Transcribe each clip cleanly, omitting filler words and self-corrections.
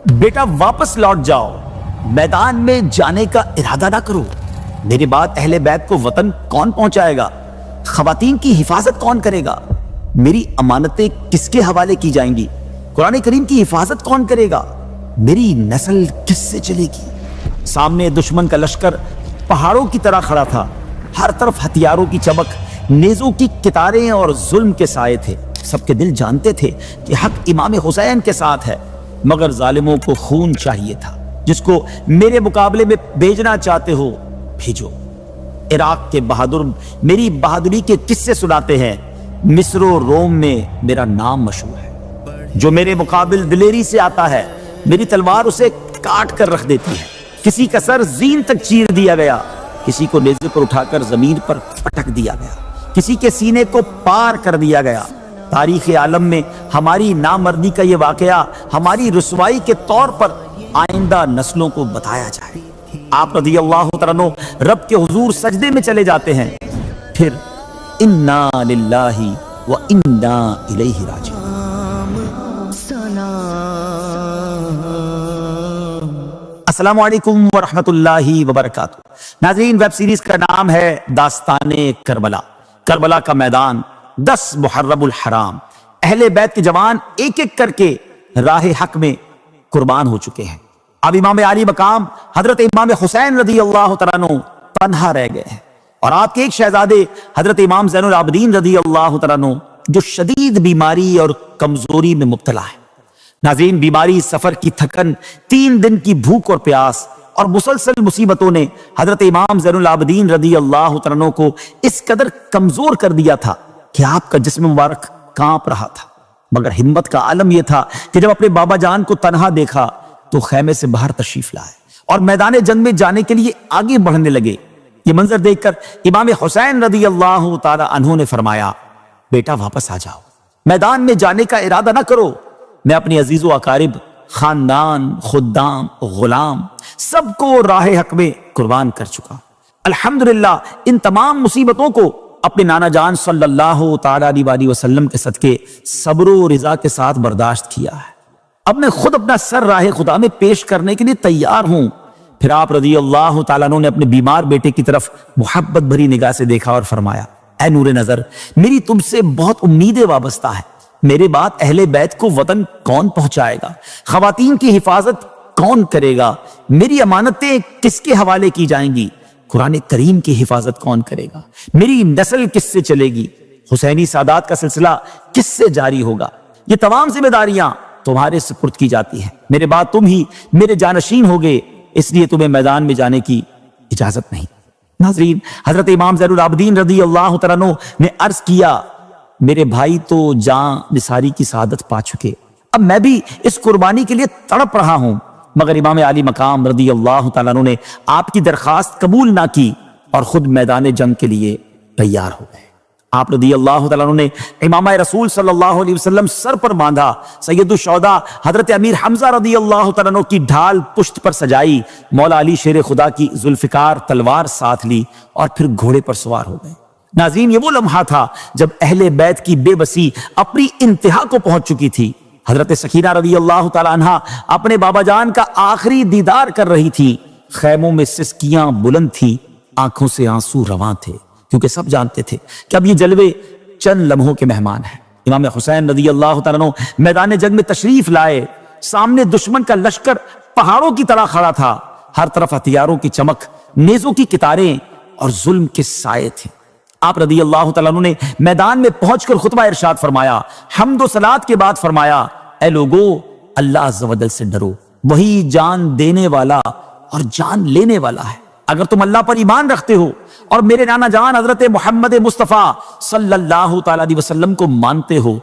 بیٹا واپس لوٹ جاؤ، میدان میں جانے کا ارادہ نہ کرو۔ میرے بعد اہل بیت کو وطن کون پہنچائے گا؟ خواتین کی حفاظت کون کرے گا؟ میری امانتیں کس کے حوالے کی جائیں گی؟ قرآن کریم کی حفاظت کون کرے گا؟ میری نسل کس سے چلے گی؟ سامنے دشمن کا لشکر پہاڑوں کی طرح کھڑا تھا، ہر طرف ہتھیاروں کی چمک، نیزوں کی کتاریں اور ظلم کے سائے تھے۔ سب کے دل جانتے تھے کہ حق امام حسین کے ساتھ ہے، مگر ظالموں کو خون چاہیے تھا۔ جس کو میرے مقابلے میں بھیجنا چاہتے ہو بھیجو۔ عراق کے بہادر میری بہادری کے قصے سناتے ہیں، مصر و روم میں میرا نام مشہور ہے۔ جو میرے مقابل دلیری سے آتا ہے، میری تلوار اسے کاٹ کر رکھ دیتی ہے۔ کسی کا سر زین تک چیر دیا گیا، کسی کو نیزے پر اٹھا کر زمین پر پٹک دیا گیا، کسی کے سینے کو پار کر دیا گیا۔ تاریخ عالم میں ہماری نامردی کا یہ واقعہ ہماری رسوائی کے طور پر آئندہ نسلوں کو بتایا جائے۔ آپ رضی اللہ تعالیٰ عنہ رب کے حضور سجدے میں چلے جاتے ہیں، پھر انا للہ و انا الیہ راجعون۔ السلام علیکم ورحمۃ اللہ وبرکاتہ۔ ناظرین، ویب سیریز کا نام ہے داستان کربلا۔ کربلا کا میدان 10 محرم الحرام۔ اہل بیت کے جوان ایک ایک کر کے راہ حق میں قربان ہو چکے ہیں۔ اب امام علی مقام حضرت امام حسین رضی اللہ تعالیٰ عنہ تنہا رہ گئے ہیں، اور آپ کے ایک شہزادے حضرت امام زین العابدین رضی اللہ تعالیٰ عنہ جو شدید بیماری اور کمزوری میں مبتلا ہے۔ ناظرین، بیماری، سفر کی تھکن، 3 دن کی بھوک اور پیاس اور مسلسل مصیبتوں نے حضرت امام زین العابدین رضی اللہ تعالیٰ عنہ کو اس قدر کمزور کر دیا تھا کہ آپ کا جسم مبارک کانپ رہا تھا۔ مگر ہمت کا عالم یہ تھا کہ جب اپنے بابا جان کو تنہا دیکھا تو خیمے سے باہر تشریف لائے اور میدان جنگ میں جانے کے لیے آگے بڑھنے لگے۔ یہ منظر دیکھ کر امام حسین رضی اللہ تعالی عنہ نے فرمایا، بیٹا واپس آ جاؤ، میدان میں جانے کا ارادہ نہ کرو۔ میں اپنی عزیز و اقارب، خاندان، خدام، غلام سب کو راہ حق میں قربان کر چکا۔ الحمدللہ ان تمام مصیبتوں کو اپنے نانا جان صلی اللہ تعالی علیہ وسلم کے صدقے صبر و رضا کے ساتھ برداشت کیا ہے۔ اب میں خود اپنا سر راہ خدا میں پیش کرنے کے لیے تیار ہوں۔ پھر آپ رضی اللہ تعالیٰ عنہ نے اپنے بیمار بیٹے کی طرف محبت بھری نگاہ سے دیکھا اور فرمایا، اے نور نظر، میری تم سے بہت امیدیں وابستہ ہیں۔ میرے بعد اہل بیت کو وطن کون پہنچائے گا؟ خواتین کی حفاظت کون کرے گا؟ میری امانتیں کس کے حوالے کی جائیں گی؟ قرآن کریم کی حفاظت کون کرے گا؟ میری نسل کس سے چلے گی؟ حسینی سادات کا سلسلہ کس سے جاری ہوگا؟ یہ تمام ذمہ داریاں تمہارے سپرد کی جاتی ہیں۔ میرے بعد تم ہی میرے جانشین ہوگے، اس لیے تمہیں میدان میں جانے کی اجازت نہیں۔ ناظرین، حضرت امام زین العابدین رضی اللہ تعالیٰ عنہ نے عرض کیا، میرے بھائی تو جان نثاری کی سعادت پا چکے، اب میں بھی اس قربانی کے لیے تڑپ رہا ہوں۔ مگر امام علی مقام رضی اللہ تعالیٰ عنہ نے آپ کی درخواست قبول نہ کی اور خود میدان جنگ کے لیے تیار ہو گئے۔ آپ رضی اللہ تعالیٰ عنہ نے امامہ رسول صلی اللہ علیہ وسلم سر پر باندھا، سید الشہداء حضرت امیر حمزہ رضی اللہ تعالیٰ عنہ کی ڈھال پشت پر سجائی، مولا علی شیر خدا کی ذوالفقار تلوار ساتھ لی اور پھر گھوڑے پر سوار ہو گئے۔ ناظرین، یہ وہ لمحہ تھا جب اہل بیت کی بے بسی اپنی انتہا کو پہنچ چکی تھی۔ حضرت سکینہ رضی اللہ تعالیٰ عنہا اپنے بابا جان کا آخری دیدار کر رہی تھی۔ خیموں میں سسکیاں بلند تھی، آنکھوں سے آنسو رواں تھے، کیونکہ سب جانتے تھے کہ اب یہ جلوے چند لمحوں کے مہمان ہیں۔ امام حسین رضی اللہ تعالیٰ عنہ میدان جنگ میں تشریف لائے۔ سامنے دشمن کا لشکر پہاڑوں کی طرح کھڑا تھا، ہر طرف ہتھیاروں کی چمک، نیزوں کی کتاریں اور ظلم کے سائے تھے۔ آپ رضی اللہ تعالیٰ عنہ نے میدان میں پہنچ کر خطبہ ارشاد فرمایا، حمد و صلات کے بعد فرمایا، اے لوگو، اللہ عز و جل سے ڈرو، وہی جان دینے والا اور جان لینے والا ہے۔ اگر تم اللہ پر ایمان رکھتے ہو اور میرے نانا جان حضرت محمد مصطفیٰ صلی اللہ تعالیٰ علیہ وسلم کو مانتے ہو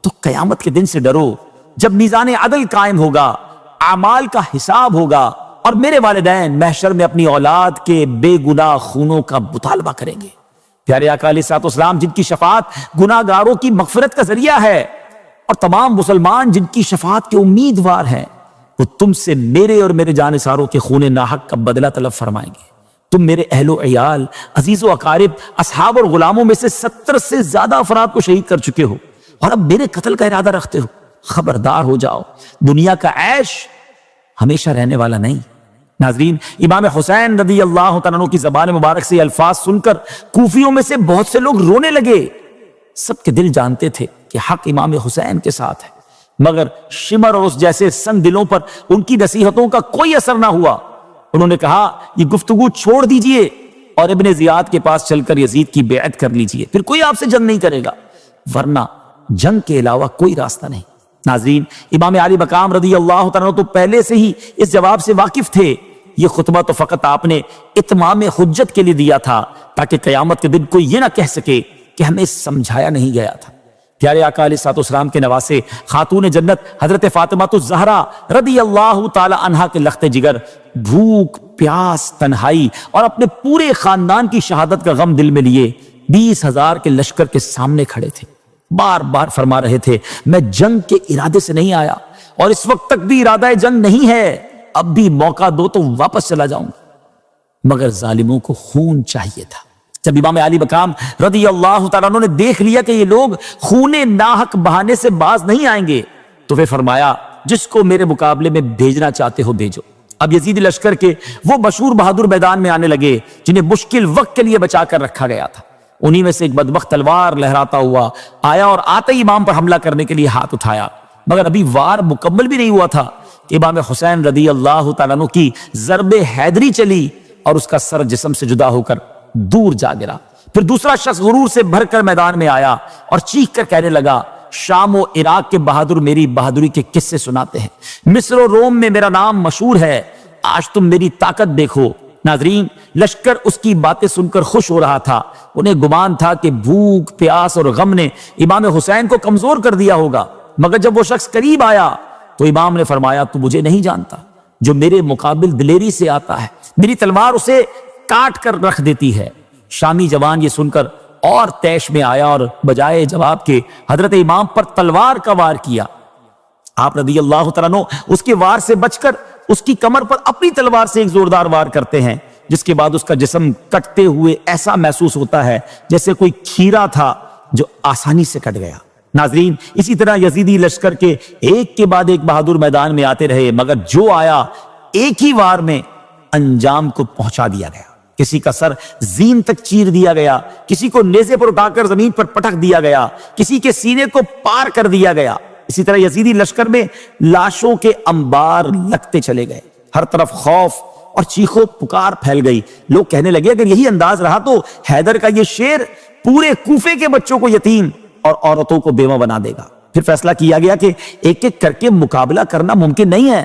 تو قیامت کے دن سے ڈرو، جب میزان عدل قائم ہوگا، اعمال کا حساب ہوگا اور میرے والدین محشر میں اپنی اولاد کے بے گناہ خونوں کا مطالبہ کریں گے۔ پیارے آقا علیہ الصلوۃ والسلام جن کی شفاعت گناہ گاروں کی مغفرت کا ذریعہ ہے اور تمام مسلمان جن کی شفاعت کے امیدوار ہیں، وہ تم سے میرے اور میرے جانثاروں کے خون ناحق کا بدلہ طلب فرمائیں گے۔ تم میرے اہل و عیال، عزیز و اقارب، اصحاب اور غلاموں میں سے 70 سے زیادہ افراد کو شہید کر چکے ہو اور اب میرے قتل کا ارادہ رکھتے ہو۔ خبردار ہو جاؤ، دنیا کا عیش ہمیشہ رہنے والا نہیں۔ ناظرین، امام حسین رضی اللہ تعالیٰ عنہ کی زبان مبارک سے یہ الفاظ سن کر کوفیوں میں سے بہت سے لوگ رونے لگے۔ سب کے دل جانتے تھے کہ حق امام حسین کے ساتھ ہے، مگر شمر اور اس جیسے سنگ دلوں پر ان کی نصیحتوں کا کوئی اثر نہ ہوا۔ انہوں نے کہا یہ گفتگو چھوڑ دیجئے اور ابن زیاد کے پاس چل کر یزید کی بیعت کر لیجئے، پھر کوئی آپ سے جنگ نہیں کرے گا، ورنہ جنگ کے علاوہ کوئی راستہ نہیں۔ ناظرین، امام علی مقام رضی اللہ تعالیٰ تو پہلے سے ہی اس جواب سے واقف تھے۔ یہ خطبہ تو فقط آپ نے اتمام حجت کے لیے دیا تھا تاکہ قیامت کے دن کوئی یہ نہ کہہ سکے کہ ہمیں سمجھایا نہیں گیا تھا۔ پیارے آقا علیہ الصلوۃ والسلام کے نواسے خاتون جنت حضرت فاطمہ الزہرا رضی اللہ تعالی عنہا کے لخت جگر بھوک، پیاس، تنہائی اور اپنے پورے خاندان کی شہادت کا غم دل میں لیے 20,000 کے لشکر کے سامنے کھڑے تھے۔ بار بار فرما رہے تھے میں جنگ کے ارادے سے نہیں آیا اور اس وقت تک بھی ارادہ جنگ نہیں ہے، اب بھی موقع دو تو واپس چلا جاؤں، مگر ظالموں کو خون چاہیے تھا۔ جب امام علی مقام رضی اللہ تعالیٰ عنہ نے دیکھ لیا کہ یہ لوگ خون ناحق بہانے سے باز نہیں آئیں گے تو وہ فرمایا جس کو میرے مقابلے میں بھیجنا چاہتے ہو بھیجو۔ اب یزیدی لشکر کے وہ مشہور بہادر میدان میں آنے لگے جنہیں مشکل وقت کے لیے بچا کر رکھا گیا تھا۔ انہی میں سے ایک بدبخت تلوار لہراتا ہوا آیا اور آتے ہی امام پر حملہ کرنے کے لیے ہاتھ اٹھایا، مگر ابھی وار مکمل بھی نہیں ہوا تھا کہ امام حسین رضی اللہ تعالیٰ عنہ کی ضرب حیدری چلی اور اس کا سر جسم سے جدا ہو کر دور جا گرا۔ پھر دوسرا شخص غرور سے بھر کر میدان میں آیا اور چیخ کر کہنے لگا شام و عراق کے بہادر میری بہادری کے قصے سناتے ہیں، مصر و روم میں میرا نام مشہور ہے، آج تم میری طاقت دیکھو۔ ناظرین، لشکر اس کی باتیں سن کر خوش ہو رہا تھا، انہیں گمان تھا کہ بھوک، پیاس اور غم نے امام حسین کو کمزور کر دیا ہوگا، مگر جب وہ شخص قریب آیا تو امام نے فرمایا تو مجھے نہیں جانتا، جو میرے مقابل دلیری سے آتا ہے میری تلوار اسے کاٹ کر رکھ دیتی ہے۔ شامی جوان یہ سن کر اور تیش میں آیا اور بجائے جواب کے حضرت امام پر تلوار کا وار کیا۔ آپ رضی اللہ تعالیٰ عنہ اس کے وار سے بچ کر اس کی کمر پر اپنی تلوار سے ایک زوردار وار کرتے ہیں، جس کے بعد اس کا جسم کٹتے ہوئے ایسا محسوس ہوتا ہے جیسے کوئی کھیرا تھا جو آسانی سے کٹ گیا۔ ناظرین، اسی طرح یزیدی لشکر کے ایک کے بعد ایک بہادر میدان میں آتے رہے، مگر جو آیا ایک ہی وار میں انجام کو پہنچا دیا گیا۔ کسی کا سر زین تک چیر دیا گیا، کسی کو نیزے پر اٹھا کر زمین پر پٹک دیا گیا، کسی کے سینے کو پار کر دیا گیا۔ اسی طرح یزیدی لشکر میں لاشوں کے انبار لگتے چلے گئے، ہر طرف خوف اور چیخو پکار پھیل گئی۔ لوگ کہنے لگے اگر یہی انداز رہا تو حیدر کا یہ شیر پورے کوفے کے بچوں کو یتیم اور عورتوں کو بیوہ بنا دے گا۔ پھر فیصلہ کیا گیا کہ ایک ایک کر کے مقابلہ کرنا ممکن نہیں ہے،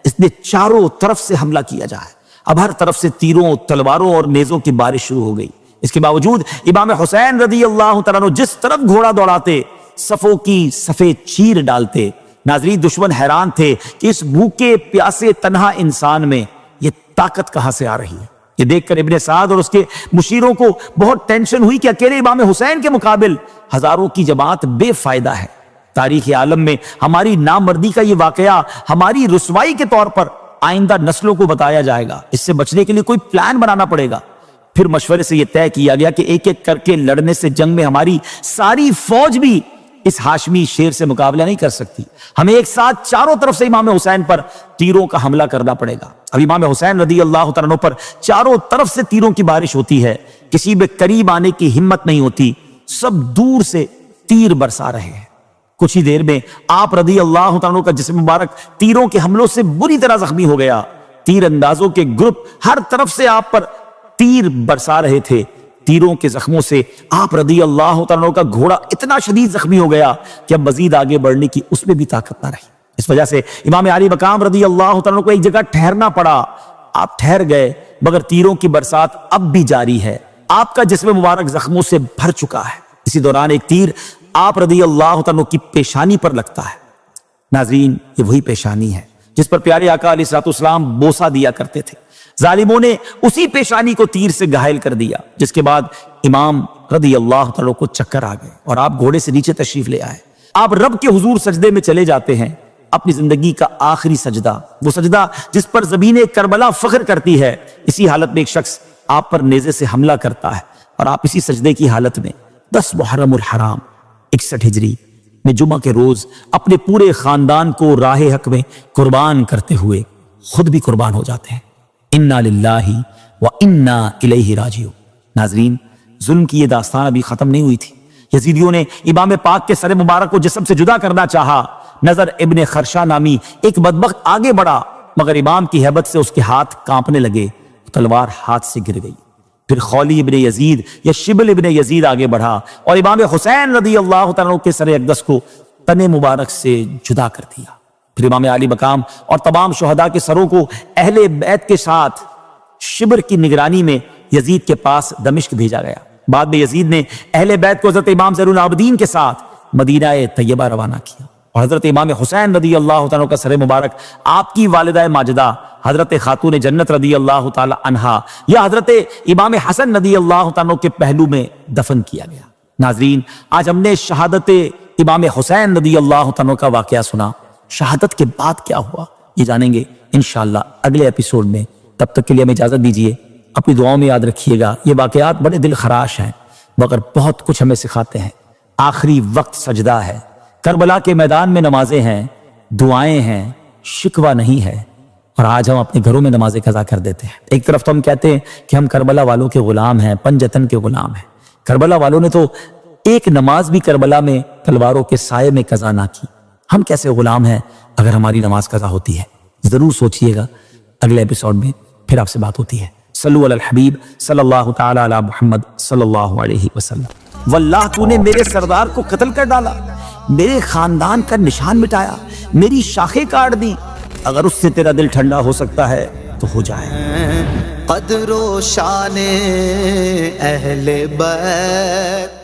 اس لیے چاروں طرف سے حملہ کیا جائے۔ اب ہر طرف سے تیروں، تلواروں اور نیزوں کی بارش شروع ہو گئی۔ اس کے باوجود امام حسین رضی اللہ تعالیٰ عنہ جس طرف گھوڑا دوڑاتے صفوں کی صفیں چیر ڈالتے۔ ناظرین، دشمن حیران تھے کہ اس بھوکے پیاسے تنہا انسان میں یہ طاقت کہاں سے آ رہی ہے۔ یہ دیکھ کر ابن سعد اور اس کے مشیروں کو بہت ٹینشن ہوئی کہ اکیلے امام حسین کے مقابل ہزاروں کی جماعت بے فائدہ ہے۔ تاریخ عالم میں ہماری نامردی کا یہ واقعہ ہماری رسوائی کے طور پر آئندہ نسلوں کو بتایا جائے گا، اس سے بچنے کے لیے کوئی پلان بنانا پڑے گا۔ پھر مشورے سے یہ طے کیا گیا کہ ایک ایک کر کے لڑنے سے جنگ میں ہماری ساری فوج بھی اس ہاشمی شیر سے مقابلہ نہیں کر سکتی، ہمیں ایک ساتھ چاروں طرف سے امام حسین پر تیروں کا حملہ کرنا پڑے گا۔ اب امام حسین رضی اللہ تعالیٰ عنہ پر چاروں طرف سے تیروں کی بارش ہوتی ہے، کسی میں قریب آنے کی ہمت نہیں ہوتی، سب دور سے تیر برسا رہے ہیں۔ کچھ ہی دیر میں آپ رضی اللہ تعالیٰ عنہ کا جسم مبارک تیروں کے حملوں سے بری طرح زخمی ہو گیا۔ تیر اندازوں کے گروپ ہر طرف سے آپ پر تیر برسا رہے تھے۔ تیروں کے زخموں سے آپ رضی اللہ تعالیٰ عنہ کا گھوڑا اتنا شدید زخمی ہو گیا کہ اب مزید آگے بڑھنے کی اس میں بھی طاقت نہ رہی۔ اس وجہ سے امام علی مقام رضی اللہ تعالیٰ عنہ کو ایک جگہ ٹھہرنا پڑا۔ آپ ٹھہر گئے، مگر تیروں کی برسات اب بھی جاری ہے، آپ کا جسم مبارک زخموں سے بھر چکا ہے۔ اسی دوران ایک تیر آپ رضی اللہ تعالیٰ عنہ کی پیشانی پر لگتا ہے۔ ناظرین، یہ وہی پیشانی ہے جس پر پیارے آقا علیہ الصلوۃ والسلام بوسہ دیا کرتے تھے۔ ظالموں نے اسی پیشانی کو تیر سے گھائل کر دیا، جس کے بعد امام رضی اللہ تعالیٰ کو چکر آ گئے اور آپ گھوڑے سے نیچے تشریف لے آئے۔ آپ رب کے حضور سجدے میں چلے جاتے ہیں، اپنی زندگی کا آخری سجدہ، وہ سجدہ جس پر زمین کربلا فخر کرتی ہے۔ اسی حالت میں ایک شخص آپ پر نیزے سے حملہ کرتا ہے اور آپ اسی سجدے کی حالت میں 10 محرم الحرام 61 ہجری میں جمعہ کے روز اپنے پورے خاندان کو راہ حق میں قربان کرتے ہوئے خود بھی قربان ہو جاتے ہیں۔ انا للہ و انا الیہ راجعون۔ ناظرین، ظلم کی یہ داستان ابھی ختم نہیں ہوئی تھی۔ یزیدیوں نے امام پاک کے سر مبارک کو جسم سے جدا کرنا چاہا۔ نظر ابن خرشہ نامی ایک بدبخت آگے بڑھا، مگر امام کی ہیبت سے اس کے ہاتھ کانپنے لگے، تلوار ہاتھ سے گر گئی۔ پھر خولی ابن یزید یا شبل ابن یزید آگے بڑھا اور امام حسین رضی اللہ تعالیٰ کے سر اقدس کو تن مبارک سے جدا کر دیا۔ پھر امام علی مقام اور تمام شہداء کے سروں کو اہل بیت کے ساتھ شبر کی نگرانی میں یزید کے پاس دمشق بھیجا گیا۔ بعد میں یزید نے اہل بیت کو حضرت امام زین العابدین کے ساتھ مدینہ طیبہ روانہ کیا، اور حضرت امام حسین رضی اللہ تعالیٰ کا سر مبارک آپ کی والدہ ماجدہ حضرت خاتون جنت رضی اللہ تعالیٰ عنہا یا حضرت امام حسن رضی اللہ تعالیٰ کے پہلو میں دفن کیا گیا۔ ناظرین، آج ہم نے شہادت امام حسین رضی اللہ تعالیٰ کا واقعہ سنا۔ شہادت کے بعد کیا ہوا یہ جانیں گے انشاءاللہ اگلے ایپیسوڈ میں۔ تب تک کے لیے ہمیں اجازت دیجیے، اپنی دعاؤں میں یاد رکھیے گا۔ یہ واقعات بڑے دل خراش ہیں مگر بہت کچھ ہمیں سکھاتے ہیں۔ آخری وقت سجدہ ہے، کربلا کے میدان میں نمازیں ہیں، دعائیں ہیں، شکوہ نہیں ہے، اور آج ہم اپنے گھروں میں نمازیں قضا کر دیتے ہیں۔ ایک طرف تو ہم کہتے ہیں کہ ہم کربلا والوں کے غلام ہیں، پنجتن کے غلام ہیں۔ کربلا والوں نے تو ایک نماز بھی کربلا میں تلواروں کے سائے میں قضا نہ کی، ہم کیسے غلام ہیں اگر ہماری نماز قضا ہوتی ہے؟ ضرور سوچئے گا، اگلے ایپیسوڈ میں پھر آپ سے بات ہوتی ہے۔ صلو علی الحبیب صلی اللہ تعالی علی محمد صلی اللہ علیہ وسلم۔ واللہ تو نے میرے سردار کو قتل کر ڈالا، میرے خاندان کا نشان مٹایا، میری شاخیں کاٹ دی، اگر اس سے تیرا دل ٹھنڈا ہو سکتا ہے تو ہو جائے۔ قدر و شان اہل بیت